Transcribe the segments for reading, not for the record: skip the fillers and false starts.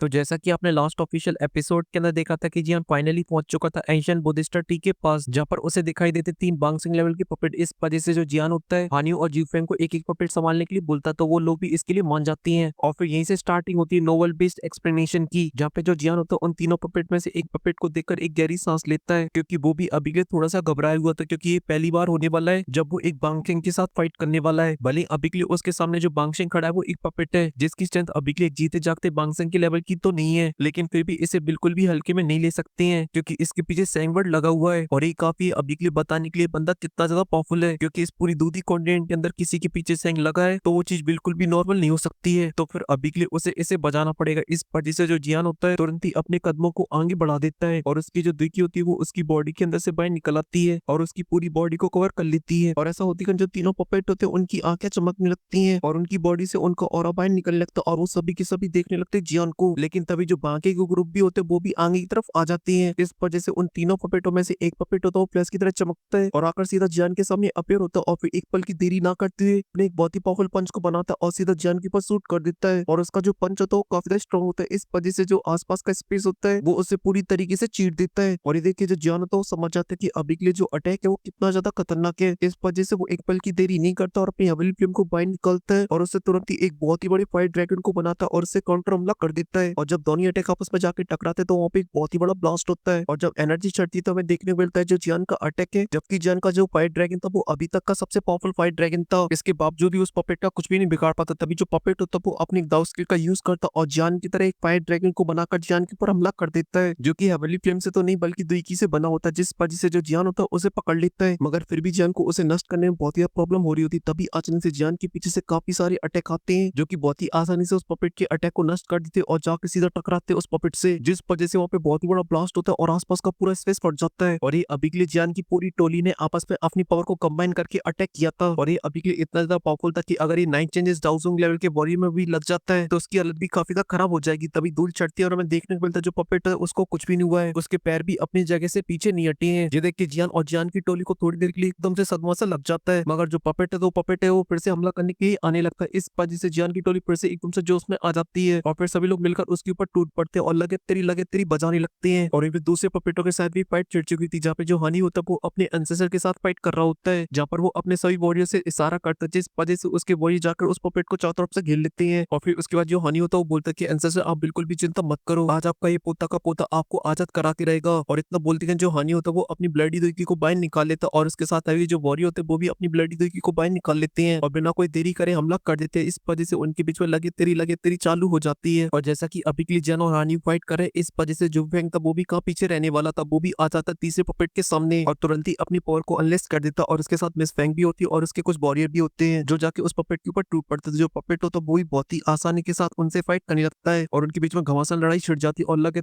तो जैसा कि आपने लास्ट ऑफिशियल एपिसोड के अंदर देखा था कि जियान फाइनली पहुंच चुका था एंशिएंट बुद्धिस्ट टी के पास, जहां पर उसे दिखाई देते 3 बांगसिंग लेवल के पपेट। इस वजह से जो जियान होता है हानियो और जीफेंग को एक एक पपेट संभालने के लिए बोलता, तो वो लोग भी इसके लिए मान जाती हैं। और फिर यहीं से स्टार्टिंग होती है नोवेल बेस्ड एक्सप्लेनेशन की, जहाँ पे जो जियान होता है उन तीनों पपेट में से एक पपेट को देखकर एक गहरी सांस लेता है, क्योंकि वो भी अभी के थोड़ा सा घबराया हुआ था, क्योंकि ये पहली बार होने वाला है जब वो एक बांगसिंग के साथ फाइट करने वाला है। भले अभी के लिए उसके सामने जो बांगसिंग खड़ा है वो एक पपेट है जिसकी स्ट्रेंथ अभी के लिए जीते जागते बांगसिंग के लेवल की तो नहीं है, लेकिन फिर भी इसे बिल्कुल भी हल्के में नहीं ले सकते हैं, क्योंकि इसके पीछे सैंगवर्ड लगा हुआ है। और ये काफी अभी के लिए बताने के लिए बंदा कितना ज्यादा पावरफुल है, क्योंकि इस पूरी दूधी कॉन्टिनेंट के अंदर किसी के पीछे सैंग लगा है तो वो चीज बिल्कुल भी नॉर्मल नहीं हो सकती है। तो फिर अभी के लिए उसे इसे बजाना पड़ेगा। इस वजह से जो जियान होता है तुरंत ही अपने कदमों को आगे बढ़ा देता है, और उसकी जो दुखी होती है वो उसकी बॉडी के अंदर से बाहर निकल आती है और उसकी पूरी बॉडी को कवर कर लेती है। और ऐसा होती है कि जो तीनों पपेट होते हैं उनकी आंखें चमकने लगती हैं और उनकी बॉडी से उनका ऑरा बाहर निकलने लगता है और वो सभी के सभी देखने लगते हैं जियान को। लेकिन तभी जो बाकी के ग्रुप भी होते हैं वो भी आगे की तरफ आ जाती हैं। इस वजह से उन तीनों पपेटों में से एक पपेट होता है वो फ्लैश की तरह चमकता है और आकर सीधा जियान के सामने अपेयर होता है, और फिर एक पल की देरी ना करते हुए अपने एक बहुत ही पावरफुल पंच को बनाता है और सीधा जियान के ऊपर शूट कर देता है। और उसका जो पंच होता है वो काफी ज्यादा स्ट्रॉन्ग होता है। इस वजह से जो आसपास का स्पेस होता है वो उसे पूरी तरीके से चीर देता है। और ये देखिए जो जियान होता है वो समझ जाता है कि अभी के लिए जो अटैक है वो कितना ज्यादा खतरनाक है। इस वजह से वो एक पल की देरी नहीं करता और अपनी हवेली फ्लेम को बाहर निकलता है और उससे तुरंत ही एक बहुत ही बड़े फायर ड्रैगन को बनाता है और उससे काउंटर हमला कर देता है। और जब दोनों अटैक आपस में जाके टकराते हैं तो वहाँ पे एक बहुत ही बड़ा ब्लास्ट होता है और जब एनर्जी चढ़ती है तो हमें देखने को मिलता है जो जियान का अटैक है, जबकि जियान का जो फायर ड्रैगन था वो अभी तक का सबसे पावरफुल फायर ड्रैगन था। इसके बावजूद भी उस पपेट का कुछ भी नहीं बिगाड़ पाता। तभी जो पपेट होता है वो अपनी दाव स्किल का यूज करता और जियान की तरह एक फायर ड्रैगन को बनाकर जियान के ऊपर हमला कर देता है, जो कि हेवनली फ्लेम से तो नहीं बल्कि दुईकी से बना होता है, जिस वजह से जो जियान होता है उसे पकड़ लेता है। मगर फिर भी जियान को उसे नष्ट करने में बहुत ही प्रॉब्लम हो रही होती। तभी अचानक से जियान के पीछे से काफी सारे अटैक आते हैं जो कि बहुत ही आसानी से उस पपेट के अटैक को नष्ट कर देते और जाकर सीधा टकराते उस पपेट से, जिस वजह से वहाँ पे बहुत ही बड़ा ब्लास्ट होता है और आसपास का पूरा स्पेस फट जाता है। और ये अभी के लिए जियान की पूरी टोली ने आपस में अपनी पावर को कंबाइन करके अटैक किया था और ये अभी के लिए इतना ज्यादा पावरफुल था कि अगर ये 9 चेंजेस डाउजिंग लेवल के बॉडी में भी लग जाता है तो उसकी हालत भी काफी ज्यादा खराब हो जाएगी। तभी धूल चढ़ती है और हमें देखने को मिलता है जो पपेट है उसको कुछ भी नहीं हुआ है, उसके पैर भी अपनी जगह से पीछे नहीं हटे हैं। ये देख के जियान और जियान की टोली को थोड़ी देर के लिए एकदम से सदमा सा लग जाता है, मगर जो पपेट है तो पपेट है वो फिर से हमला करने के लिए आने लगता है। इस वजह से जियान की टोली फिर से एकदम से जोश में आ जाती है और फिर सभी लोग मिलकर उसके ऊपर टूट पड़ते हैं और लगे तेरी बजाने लगते हैं। और फिर दूसरे पपेटों के साथ भी फाइट छिड़ चुकी थी, जहाँ पे जो हनी होता है वो अपने एंसेस्टर के साथ फाइट कर रहा होता है, जहाँ पर वो अपने सभी वॉरियर से इशारा करता है, जिस वजह से उसके वॉरियर जाकर उस पपेट को चारों तरफ से घेर लेते हैं। और फिर उसके बाद जो हनी होता है वो बोलता है कि एंसेस्टर आप बिल्कुल भी चिंता मत करो, आज आपका ये पोता का पोता आपको आजाद करा के रहेगा। और इतना बोलते हैं जो हनी होता है वो अपनी ब्लडी दुखी को बाहर निकाल लेता है और उसके साथ अभी जो वॉरियर होते हैं वो भी अपनी ब्लडी दुखी को बाहर निकाल लेते हैं और बिना कोई देरी करे हमला कर देते हैं। इस वजह से उनके बीच में लगे तेरी चालू हो जाती है। और जैसा कि अभी के लिए जन और हनी फाइट करे, इस वजह से जो फेंग था वो भी कहाँ पीछे रहने वाला था, वो भी आ जाता तीसरे पपेट के सामने और तुरंत ही अपनी पावर को अनलेस कर देता और उसके साथ मिस फेंग भी होती है और उसके कुछ वॉरियर भी होते हैं जो जाके उस पपेट के ऊपर टूट पड़ते थे। जो पपेट होता है वो भी बहुत ही आसानी के साथ उनसे फाइट करने लगता है और उनके बीच में घमासान लड़ाई छिड़ जाती है और लगे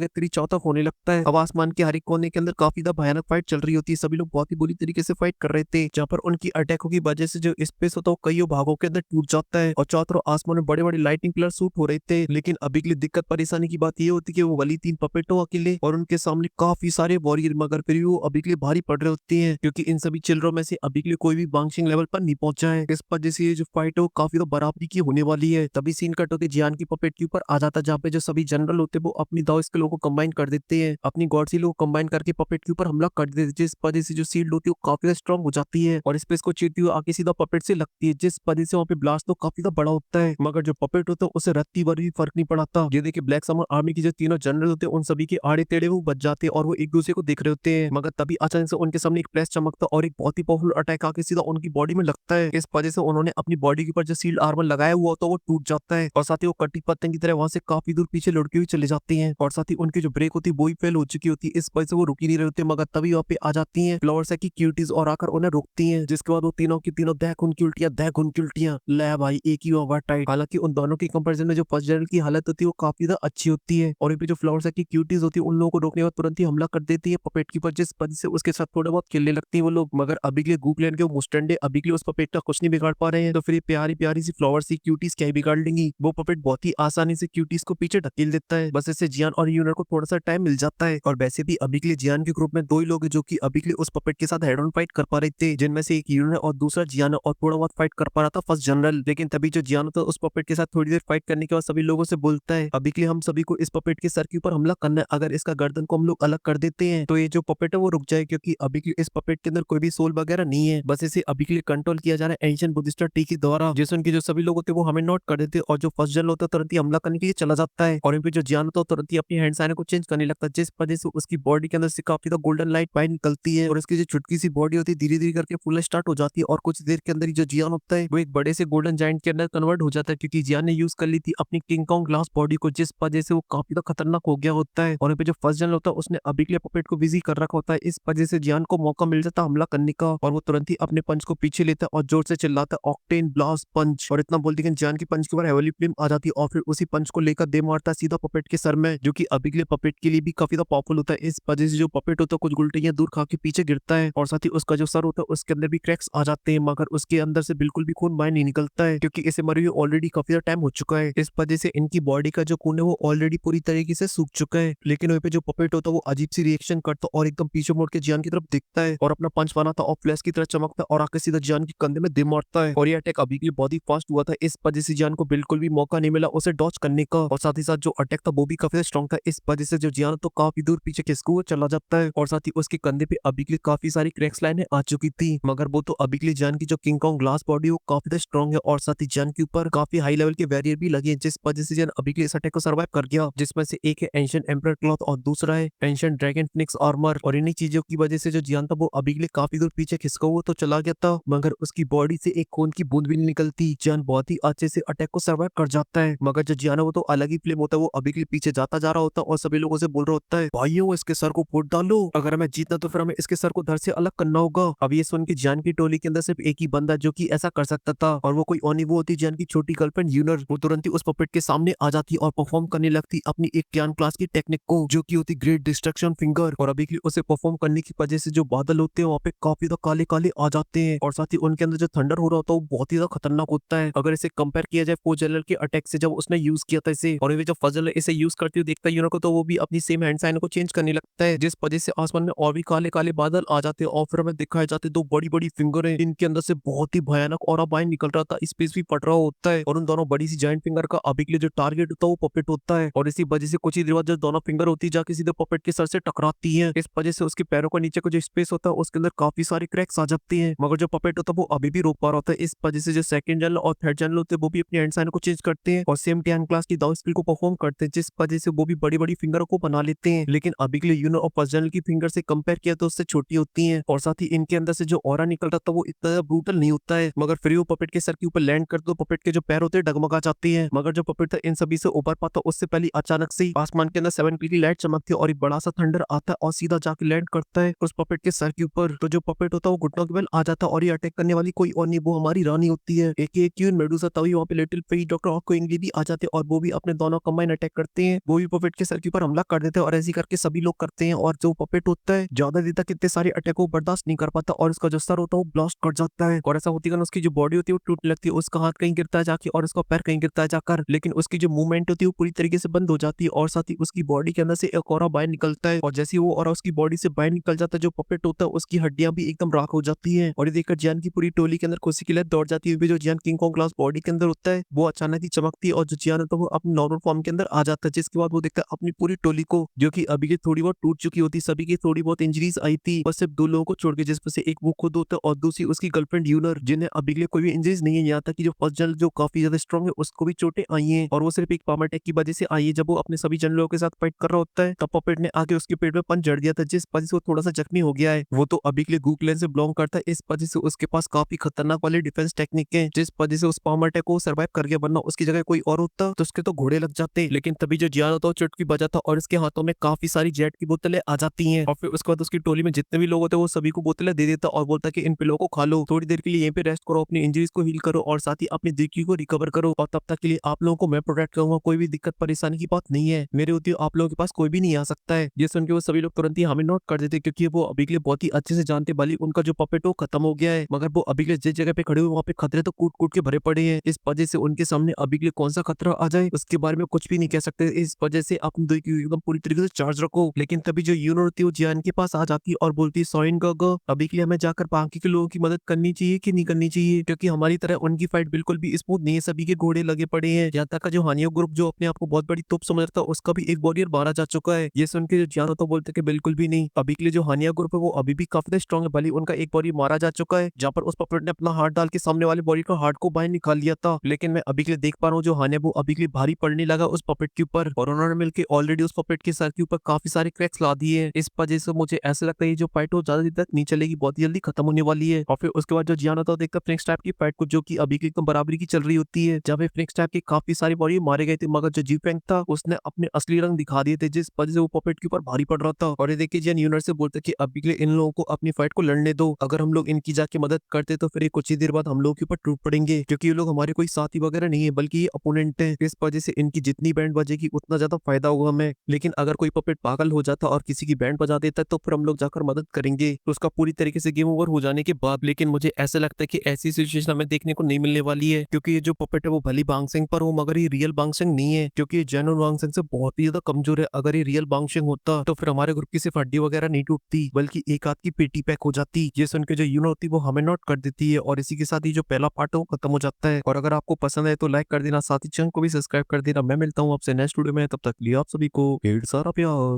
तेरी चौथा होने लगता है। अब आसमान के हर एक कोने के अंदर काफी ज्यादा भयानक फाइट चल रही होती है। सभी लोग बहुत ही बुरी तरीके से फाइट कर रहे थे, जहाँ पर उनकी अटैकों की वजह से जो स्पेस होता है वो कई भागों के अंदर टूट जाता है और चारों तरफ आसमान में बड़े बड़े लाइटिंग पिलर शूट हो रहे थे। लेकिन अभी के लिए दिक्कत परेशानी की बात ये होती है कि वो वाली 3 पपेटों अकेले और उनके सामने काफी सारे वॉरियर, मगर फिर भी वो अभी के लिए भारी पड़ रहे होते हैं, क्योंकि इन सभी चिल्ड्रों में से अभी के लिए कोई भी बांगशिंग लेवल पर नहीं पहुंचा है। इस वजह से ये जो फाइट है वो काफी तो बराबरी की होने वाली है। तभी सीन कट होकर जियान की पपेट के ऊपर आ जाता है, जहाँ पे जो सभी जनरल होते हैं वो अपनी दाव स्किलों को कंबाइन कर देते हैं, अपनी गॉड सील को कंबाइन करके पपेट के ऊपर हमला कर देते हैं, जिस वजह से जो सील्ड होती है वो काफी स्ट्रॉन्ग हो जाती है और स्पेस को चीरती हुई आके सीधा पपेट से लगती है, जिस वजह से वहाँ पे ब्लास्ट तो काफी बड़ा होता है। मगर जो पपेट होता है उसे रत्ती भर भी फर्क नहीं पड़ता। ये देखिए ब्लैक समर आर्मी की जो तीनों जनरल होते हैं उन सभी के आड़े टेढ़े वो बच जाते हैं और वो एक दूसरे को देख रहे होते हैं, मगर तभी अचानक से उनके सामने एक फ्लैश चमकता और एक बहुत ही पावरफुल अटैक आके सीधा उनकी बॉडी में लगता है। इस वजह से उन्होंने अपनी बॉडी के ऊपर जो सील्ड आर्मर लगाया हुआ होता है वो टूट जाता है और साथ ही वो कटी पत्तन की तरह वहां से काफी दूर पीछे लुढ़के हुए चले जाते हैं और साथ ही उनकी जो ब्रेक होती है वो ही फेल हो चुकी होती है। इस वजह से वो रुक ही नहीं रहे होते, मगर तभी वहाँ पे आ जाती है फ्लावर्स की क्यूटीज और आकर उन्हें रोकती है, जिसके बाद वो तीनों की तीनों दह उनकी उल्टियां ले भाई एक ही हुआ टाइट। हालांकि उन दोनों की कंपैरिजन में जो फर्स्ट जनरल की हालत होती है वो काफी ज्यादा अच्छी होती है और जो फ्लावर्स की क्यूटीज होती है उन लोगों को रोकने के बाद तुरंत ही हमला कर देती है पपेट की ऊपर, जिस वजह से उसके साथ थोड़ा बहुत खेलने लगती है वो लोग। मगर अभी के लिए गूकलैंड के मुस्टंडे अभी के लिए उस पपेट का कुछ नहीं बिगाड़ पा रहे हैं, तो फिर प्यारी प्यारी सी फ्लावर्स की क्यूटीज क्या ही बिगाड़ लेंगी। वो पपेट बहुत ही आसानी से क्यूटीज को पीछे ढकेल देता है, बस इससे जियान और यूनर को थोड़ा सा टाइम मिल जाता है। और वैसे भी अभी के लिए जियान के ग्रुप में 2 ही लोग हैं जो कि अभी के लिए उस पपेट के साथ हेड ऑन फाइट कर पा रहे थे, जिनमें से एक यूनर और दूसरा जियान, और थोड़ा बहुत फाइट कर पा रहा था फर्स्ट जनरल। लेकिन तभी जो जियान था उस पपेट के साथ थोड़ी देर फाइट करने के बाद सभी लोगों से बोलता बोलता है अभी के लिए हम सभी को इस पपेट के सर के ऊपर हमला करना है, अगर इसका गर्दन को हम लोग अलग कर देते हैं तो ये जो पपेट है वो रुक जाए, क्योंकि अभी के लिए इस पपेट के अंदर कोई भी सोल वगैरह नहीं है, बस इसे अभी के लिए कंट्रोल किया जा रहा है एंशिएंट बुद्धिस्ट टी के द्वारा। जिसमें उनके जो सभी लोग होते हैं वो हमें नोट कर देते हैं और जो फर्स्ट जनरल होता है तुरंत ही हमला करने के लिए चला जाता है और इन पे जो जियान होता है तुरंत ही अपनी हैंड साइन को चेंज करने लगता है, जिस वजह से उसकी बॉडी के अंदर से काफी तो गोल्डन लाइट बाहर निकलती है और उसकी जो छुटकी सी बॉडी होती है धीरे धीरे करके फूलना स्टार्ट हो जाती है और कुछ देर के अंदर ही जो जियान होता है वो एक बड़े से गोल्डन जायंट के अंदर कन्वर्ट हो जाता है, क्योंकि जियान ने यूज कर ली थी अपनी किंग कॉन्ग ग्लास बॉडी को, जिस वजह से वो काफी तो खतरनाक हो गया होता है और यहाँ पे जो फर्स्ट जनरल होता है उसने अभी के लिए पपेट को बिजी कर रखा होता है, इस वजह से जियान को मौका मिल जाता है हमला करने का और वो तुरंत ही अपने पंच को पीछे लेता है और जोर से चिल्लाता है ऑक्टेन ब्लास्ट पंच, और इतना बोलती है जियान की पंच के ऊपर हेवली फ्लेम आ जाती है और फिर उसी पंच को लेकर दे मारता है सीधा पपेट के सर में, जो कि अभी के लिए पपेट के लिए भी काफी पावरफुल होता है। इस वजह से जो पपेट होता है कुछ गुलटियां दूर खा के पीछे गिरता है और साथ ही उसका जो सर होता है उसके अंदर भी क्रैक्स आ जाते हैं, मगर उसके अंदर से बिल्कुल भी खून बाहर नहीं निकलता है क्योंकि इसे मरे हुए ऑलरेडी काफी टाइम हो चुका है। इस वजह से इनकी बॉडी का जो खून है वो ऑलरेडी पूरी तरीके से सूख चुका है। लेकिन वहीं पे जो पपेट होता है वो अजीब सी रिएक्शन करता है और एकदम पीछे मुड़ के जियान की तरफ दिखता है और अपना पंच बनाता और फ्लैश की तरह चमकता है और आके सीधा जियान के कंधे में दे मारता है और ये अटैक अभी के लिए बहुत ही फास्ट हुआ था, इस वजह से जियान को बिल्कुल भी मौका नहीं मिला उसे डॉच करने का और साथ ही साथ जो अटैक था वो भी काफी स्ट्रॉन्ग था, इस वजह से जो जियान तो काफी दूर पीछे खिसक हुआ चला जाता है और साथ ही उसके कंधे पे अभी के लिए काफी सारी क्रैक्स लाइनें आ चुकी थी, मगर वो तो अभी के लिए जियान की जो किंग कॉन्ग ग्लास बॉडी वो काफी स्ट्रॉन्ग है और साथ ही जियान के ऊपर काफी हाई लेवल के बैरियर भी लगे, जिस वजह से जियान अभी के लिए इस अटैक को सर्वाइव कर गया, जिसमें से एक है एंशिएंट एम्परर क्लॉथ और दूसरा है एंशिएंट ड्रैगन फिनिक्स आर्मर। और इन्हीं चीजों की वजह से जो जियान था वो अभी के लिए काफी दूर पीछे खिसका हुआ तो चला गया था, मगर उसकी बॉडी से एक खून की बूंद भी नहीं निकलती। जियान बहुत ही अच्छे से अटैक को सर्वाइव कर जाता है, मगर जो जियान है वो तो अलग ही फ्लेम होता है, वो अभी के लिए पीछे जाता जा रहा होता है और सभी लोगों से बोल रहा होता है भाइयों इसके सर को फोड़ डालो, अगर हमें जीतना तो फिर हमें इसके सर को धड़ से अलग करना होगा। अब ये सुन के जियान की टोली के अंदर सिर्फ एक ही बंदा जो कि ऐसा कर सकता था और वो कोई और नहीं वो होती जियान की छोटी गर्लफ्रेंड यूनर। वो तुरंत ही उस पपेट के सामने आ जाती और परफॉर्म करने लगती अपनी एक ज्ञान क्लास की टेक्निक को, जो की होती ग्रेट डिस्ट्रक्शन फिंगर। और अभी के लिए उसे परफॉर्म करने की वजह से जो बादल होते हैं वहाँ पे काफी तो काले काले आ जाते हैं और साथ ही उनके अंदर जो थंडर हो रहा होता है वो बहुत ही ज्यादा खतरनाक होता है अगर इसे कंपेयर किया जाए फोर जनरल के अटैक से जब उसने यूज किया था इसे। और जब फजल इसे यूज करते हुए देखता है यूनर को तो वो भी अपनी सेम हैंड साइन को चेंज करने लगता है, जिस वजह से आसमान में और भी काले काले बादल आ जाते हैं और फिर हमें दिखाए जाते दो बड़ी बड़ी फिंगर है, इनके अंदर से बहुत ही भयानक और बाहर निकल रहा था, स्पेस भी पड़ रहा होता है और उन दोनों बड़ी सी जाइंट फिंगर का अभी के लिए जो टारगेट होता है वो पपेट होता है और इसी वजह से कुछ ही देर बाद जो दोनों फिंगर होती है जाके सीधे पपेट के सर से टकराती है, इस वजह से उसके पैरों के नीचे का जो स्पेस होता है उसके अंदर काफी सारे क्रैक्स आ जाते हैं, मगर जो पपेट होता है वो अभी भी रोक पा रहा होता है। इस वजह से जो सेकंड जनरल और थर्ड जनरल होते हैं वो भी अपनी हैंड साइन को चेंज करते हैं और सेम टैन क्लास की दाव स्किल को परफॉर्म करते हैं, जिस वजह से वो भी बड़ी बड़ी फिंगर को बना लेते हैं, लेकिन अभी के लिए यूनर और फर्स्ट जनरल की फिंगर से कंपेयर किया तो उससे छोटी होती है और साथ ही इनके अंदर से जो ऑरा निकल रहा था वो इतना ब्रूटल नहीं होता है, मगर फिर वो पपेट के सर के ऊपर लैंड कर तो पपेट के जो पैर होते हैं डगमगा जाते हैं, मगर जो पपेट था इन सभी से उबर पाता उससे पहले अचानक से आसमान के अंदर 7 पीली लाइट चमकती है और एक बड़ा सा थंडर आता है और सीधा जाके लैंड करता है उस पपेट के सर के ऊपर। तो जो पपेट होता है वो घुटनों के बल आ जाता है और ये अटैक करने वाली कोई और नहीं वो हमारी रानी होती है एक क्यून मेडुसा, तभी वहाँ पे लिटिल फेई डॉक्टर ऑको इंगली भी आ जाते हैं और वो भी अपने दोनों कंबाइन अटैक करते हैं, वो भी पपेट के सर के ऊपर हमला कर देते हैं और ऐसे करके सभी लोग करते हैं और जो पपेट होता है ज्यादा देर तक इतने सारे अटैक को बर्दाश्त नहीं कर पाता और उसका जो सर होता है वो ब्लास्ट कर जाता है और ऐसा होती है उसकी जो बॉडी होती है वो टूटने लगती है, उसका हाथ कहीं गिरता है जाके और उसका पैर कहीं गिरता है जाकर, लेकिन उसकी जो मूवमेंट होती है वो पूरी तरीके से बंद हो जाती है और साथ ही उसकी बॉडी के अंदर से एक और बाहर निकलता है और जैसे वो और उसकी बॉडी से बाहर निकल जाता है जो पपेट होता है उसकी हड्डियां भी एकदम राख हो जाती है और ये देखकर जियान की पूरी टोली के अंदर खुशी की लहर दौड़ जाती है। जो जियान किंग कॉन्ग ग्लास बॉडी के अंदर होता है वो अचानक ही चमकती है और जो जियान होता है वो अपनी नॉर्मल फॉर्म के अंदर आ जाता है, जिसके बाद वो देखता है अपनी पूरी टोली को जो कि अभी की थोड़ी बहुत टूट चुकी होती, सभी की थोड़ी बहुत इंजरीज आई थी बस सिर्फ 2 लोगों को छोड़ के, जिसमें से एक वो खुद होता है और दूसरी उसकी गर्लफ्रेंड यूनर, जिन्हें अभी के लिए कोई भी इंजरीज नहीं है, यहाँ तक कि जो फर्स्ट जनरल जो काफी ज्यादा स्ट्रॉन्ग है उसको भी चोटें आई हैं और वो सिर्फ एक पावर अटैक की वजह से आई है। जब वो अपने सभी जनरलों के साथ फाइट कर रहा होता है तब पपेट ने आके उसके पेट में पंच जड़ दिया था, जिस वजह से वो थोड़ा सा जख्मी हो गया है। वो तो अभी के लिए गू क्लैन से बिलोंग करता है, इस वजह से उसके पास काफी खतरनाक वाले डिफेंस टेक्निक है, जिस वजह से उस पावर अटैक को सर्वाइव कर गया, वरना उसकी जगह कोई और होता तो उसके तो घोड़े लग जाते। लेकिन तभी जो जियान होता है चुटकी बजाता और उसके हाथों में काफी सारी जेट की बोतलें आ जाती हैं और फिर उसके बाद उसकी टोली में जितने भी लोग होते हैं वो सभी को बोतलें दे देता और बोलता कि इन पिलों को खा लो, थोड़ी देर के लिए यहीं पे रेस्ट करो, अपनी इंजरीज को हील करो और साथ ही अपनी दिक्की को रिकवर करो और तब तक के लिए आप लोगों को मैं प्रोटेक्ट करूंगा, कोई भी दिक्कत परेशानी की बात नहीं है, मेरे होती आप लोगों के पास कोई भी नहीं आ सकता है। ये सुन के वो सभी लोग तुरंत ही हमें नोट कर देते क्योंकि वो अभी के लिए बहुत ही अच्छे से जानते वाली उनका जो पपेट वो खत्म हो गया है, मगर वो अभी के लिए जिस जगह पे खड़े हुए वहाँ पे खतरे तो कूट कूट के भरे पड़े हैं, इस वजह से उनके सामने अभी के लिए कौन सा खतरा आ जाए उसके बारे में कुछ भी नहीं कह सकते, इस वजह से अपनी दिल की एकदम पूरी तरीके से चार्ज रखो। लेकिन तभी जो यूनर होती है वो जियान के पास आ जाती है और बोलती है सॉइन गॉगो अभी के लिए हमें जाकर बाकी के लोगों की मदद करनी चाहिए कि नहीं करनी चाहिए, क्योंकि हमारी तरह उनकी फाइट बिल्कुल भी स्मूथ नहीं है, सभी के घोड़े लगे पड़े हैं, यहाँ तक का जो हानियों ग्रुप जो अपने आप को बहुत बड़ी तोप समझ रहा था उसका भी एक वॉरियर मारा जा चुका है। ये सुन के जो जियान होता है बोलते कि बिल्कुल भी नहीं, अभी के लिए जो हानिया ग्रुप है वो अभी भी काफी स्ट्रॉन्ग है, भले ही उनका एक वॉरियर मारा जा चुका है जहाँ पर उस पपेट ने अपना हाथ डाल के सामने वाले वॉरियर का हार्ट को बाहर निकाल लिया था। लेकिन मैं अभी के लिए देख पा रहा हूँ जो हानिया वो अभी के लिए भारी पड़ने लगा उस पपेट के ऊपर और उन्होंने मिलकर ऑलरेडी उस पपेट के सर के ऊपर काफी सारे क्रैक्स ला दिए। इस वजह से मुझे ऐसा लगता है ये जो फाइट हो ज्यादा देर तक नहीं चलेगी, बहुत ही जल्दी खत्म होने वाली है। और फिर उसके बाद जो जियान होता है देखता फ्रिंक्स टाइप की फाइट को जो की अभी की एकदम बराबरी की चल रही होती है, जहाँ पे फ्रिंक्स टाइप के काफी सारे वॉरियर मारे गए थे मगर जो जी फैंग था उसने अपने असली रंग दिखा दिए थे जिस वजह से वो पपेट के ऊपर भारी पड़ रहा था। और ये देखिए जियान यूनिवर्स से बोलते कि अभी के लिए इन लोगों को अपनी फाइट को लड़ने दो, अगर हम लोग इनकी जाके मदद करते तो फिर ये कुछ ही देर बाद हम लोगों के ऊपर टूट पड़ेंगे क्योंकि ये लोग हमारे कोई साथी वगैरह नहीं है बल्कि ये अपोनेंट है। इस वजह से इनकी जितनी बैंड बजेगी उतना ज्यादा फायदा होगा हमें, लेकिन अगर कोई पपेट पागल हो जाता और किसी की बैंड बजा देता तो फिर हम लोग जाकर मदद करेंगे तो उसका पूरी तरीके से गेम ओवर हो जाने के बाद। लेकिन मुझे ऐसा लगता है कि ऐसी सिचुएशन हमें देखने को नहीं मिलने वाली है क्योंकि ये जो पपेट है वो भली बांग सिंह पर हो मगर ये रियल बांग सिंह नहीं है क्योंकि ये जेनुइन बांग सिंह से बहुत ही ज्यादा कमजोर है। अगर ये रियल बांग सिंह होता तो फिर हमारे ग्रुप की सिर्फ हड्डी वगैरह नहीं टूटती बल्कि एक हाथ की पेटी पैक हो जाती। ये सुन के जो यूनो होती वो हमें नोट कर देती है और इसी के साथ ही जो पहला पार्ट है वो खत्म हो जाता है। और अगर आपको पसंद है तो लाइक कर देना, साथ ही चैनल को भी सब्सक्राइब कर देना। मैं मिलता हूँ आपसे नेक्स्ट वीडियो में, तब तक लिए आप सभी को ढेर सारा प्यार।